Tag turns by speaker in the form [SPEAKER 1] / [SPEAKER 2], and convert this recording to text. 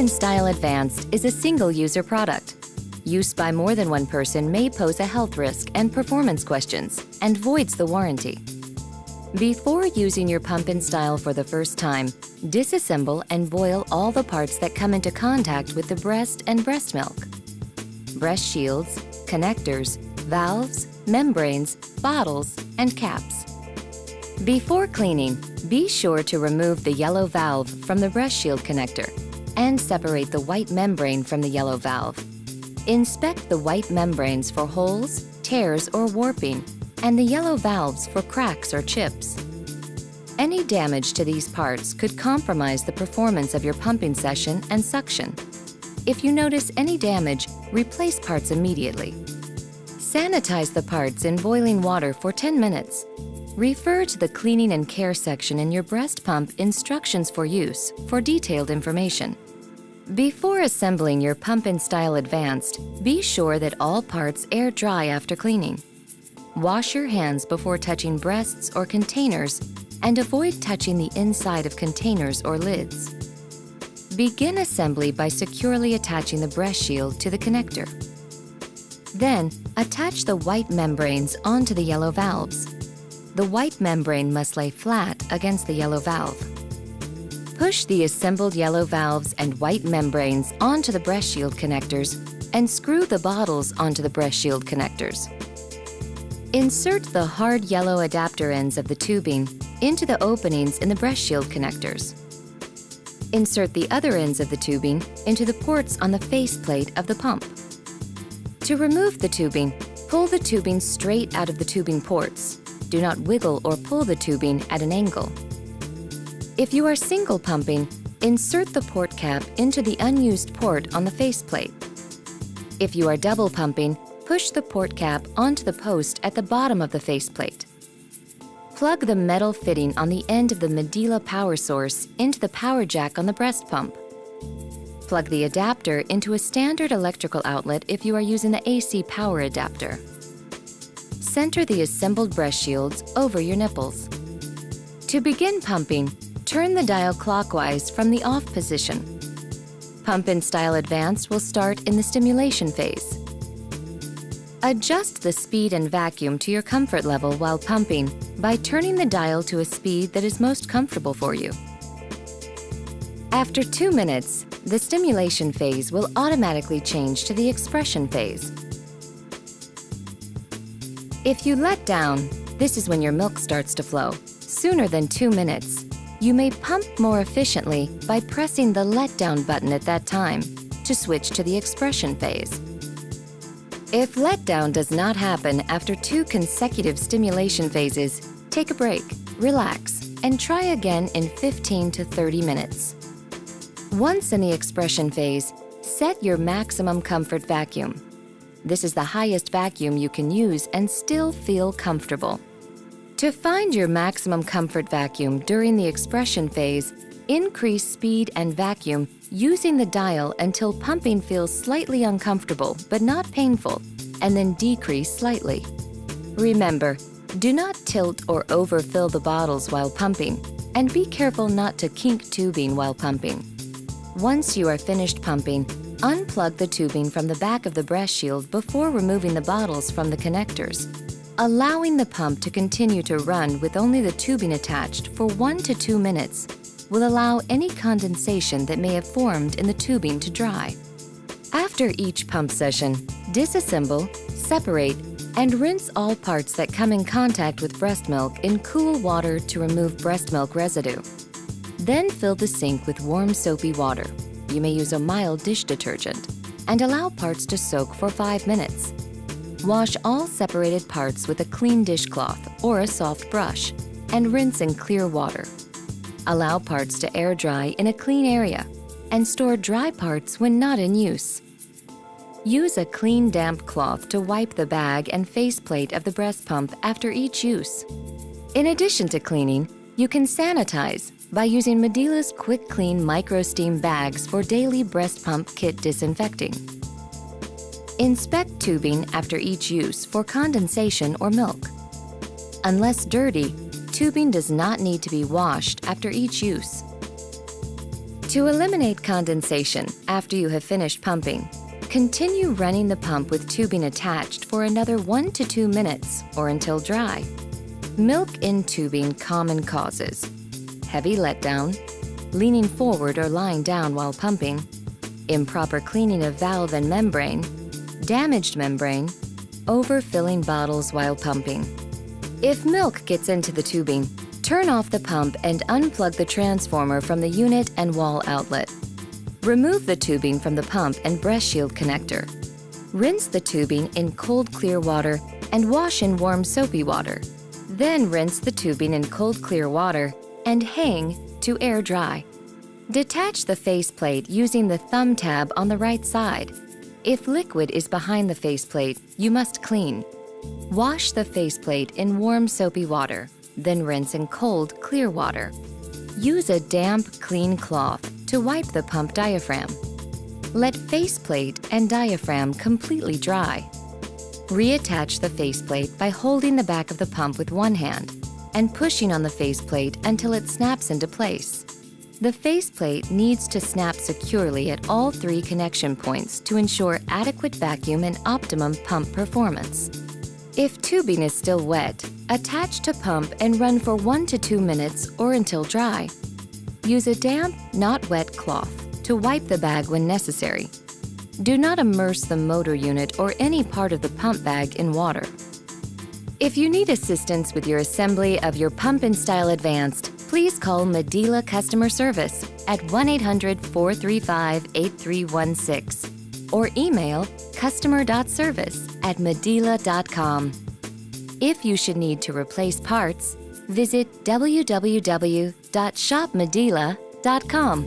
[SPEAKER 1] Pump-In Style Advanced is a single-user product. Use by more than one person may pose a health risk and performance questions and voids the warranty. Before using your Pump-In Style for the first time, disassemble and boil all the parts that come into contact with the breast and breast milk. Breast shields, connectors, valves, membranes, bottles, and caps. Before cleaning, be sure to remove the yellow valve from the breast shield connector and separate the white membrane from the yellow valve. Inspect the white membranes for holes, tears, or warping, and the yellow valves for cracks or chips. Any damage to these parts could compromise the performance of your pumping session and suction. If you notice any damage, replace parts immediately. Sanitize the parts in boiling water for 10 minutes. Refer to the cleaning and care section in your breast pump instructions for use for detailed information. Before assembling your Pump-In Style Advanced, be sure that all parts air dry after cleaning. Wash your hands before touching breasts or containers and avoid touching the inside of containers or lids. Begin assembly by securely attaching the breast shield to the connector. Then, attach the white membranes onto the yellow valves. The white membrane must lay flat against the yellow valve. Push the assembled yellow valves and white membranes onto the breast shield connectors and screw the bottles onto the breast shield connectors. Insert the hard yellow adapter ends of the tubing into the openings in the breast shield connectors. Insert the other ends of the tubing into the ports on the faceplate of the pump. To remove the tubing, pull the tubing straight out of the tubing ports. Do not wiggle or pull the tubing at an angle. If you are single pumping, insert the port cap into the unused port on the faceplate. If you are double pumping, push the port cap onto the post at the bottom of the faceplate. Plug the metal fitting on the end of the Medela power source into the power jack on the breast pump. Plug the adapter into a standard electrical outlet if you are using the AC power adapter. Center the assembled breast shields over your nipples. To begin pumping, turn the dial clockwise from the off position. Pump-In Style Advanced will start in the stimulation phase. Adjust the speed and vacuum to your comfort level while pumping by turning the dial to a speed that is most comfortable for you. After 2 minutes, the stimulation phase will automatically change to the expression phase. If you let down, this is when your milk starts to flow, sooner than 2 minutes. You may pump more efficiently by pressing the let-down button at that time to switch to the expression phase. If letdown does not happen after 2 consecutive stimulation phases, take a break, relax, and try again in 15 to 30 minutes. Once in the expression phase, set your maximum comfort vacuum. This is the highest vacuum you can use and still feel comfortable. To find your maximum comfort vacuum during the expression phase, increase speed and vacuum using the dial until pumping feels slightly uncomfortable but not painful, and then decrease slightly. Remember, do not tilt or overfill the bottles while pumping, and be careful not to kink tubing while pumping. Once you are finished pumping, unplug the tubing from the back of the breast shield before removing the bottles from the connectors. Allowing the pump to continue to run with only the tubing attached for 1 to 2 minutes will allow any condensation that may have formed in the tubing to dry. After each pump session, disassemble, separate, and rinse all parts that come in contact with breast milk in cool water to remove breast milk residue. Then fill the sink with warm soapy water. You may use a mild dish detergent and allow parts to soak for 5 minutes. Wash all separated parts with a clean dishcloth or a soft brush and rinse in clear water. Allow parts to air dry in a clean area and store dry parts when not in use. Use a clean damp cloth to wipe the bag and faceplate of the breast pump after each use. In addition to cleaning, you can sanitize by using Medela's Quick Clean Micro Steam bags for daily breast pump kit disinfecting. Inspect tubing after each use for condensation or milk. Unless dirty, tubing does not need to be washed after each use. To eliminate condensation after you have finished pumping, continue running the pump with tubing attached for another 1 to 2 minutes or until dry. Milk in tubing common causes: heavy letdown, leaning forward or lying down while pumping, improper cleaning of valve and membrane, damaged membrane, overfilling bottles while pumping. If milk gets into the tubing, turn off the pump and unplug the transformer from the unit and wall outlet. Remove the tubing from the pump and breast shield connector. Rinse the tubing in cold clear water and wash in warm soapy water. Then rinse the tubing in cold clear water and hang to air dry. Detach the faceplate using the thumb tab on the right side. If liquid is behind the faceplate, you must clean. Wash the faceplate in warm soapy water, then rinse in cold clear water. Use a damp, clean cloth to wipe the pump diaphragm. Let faceplate and diaphragm completely dry. Reattach the faceplate by holding the back of the pump with one hand and pushing on the faceplate until it snaps into place. The faceplate needs to snap securely at all 3 connection points to ensure adequate vacuum and optimum pump performance. If tubing is still wet, attach to pump and run for 1 to 2 minutes or until dry. Use a damp, not wet cloth to wipe the bag when necessary. Do not immerse the motor unit or any part of the pump bag in water. If you need assistance with your assembly of your Pump and Style Advanced, please call Medela Customer Service at 1-800-435-8316 or email customer.service@medela.com. If you should need to replace parts, visit www.shopmedela.com.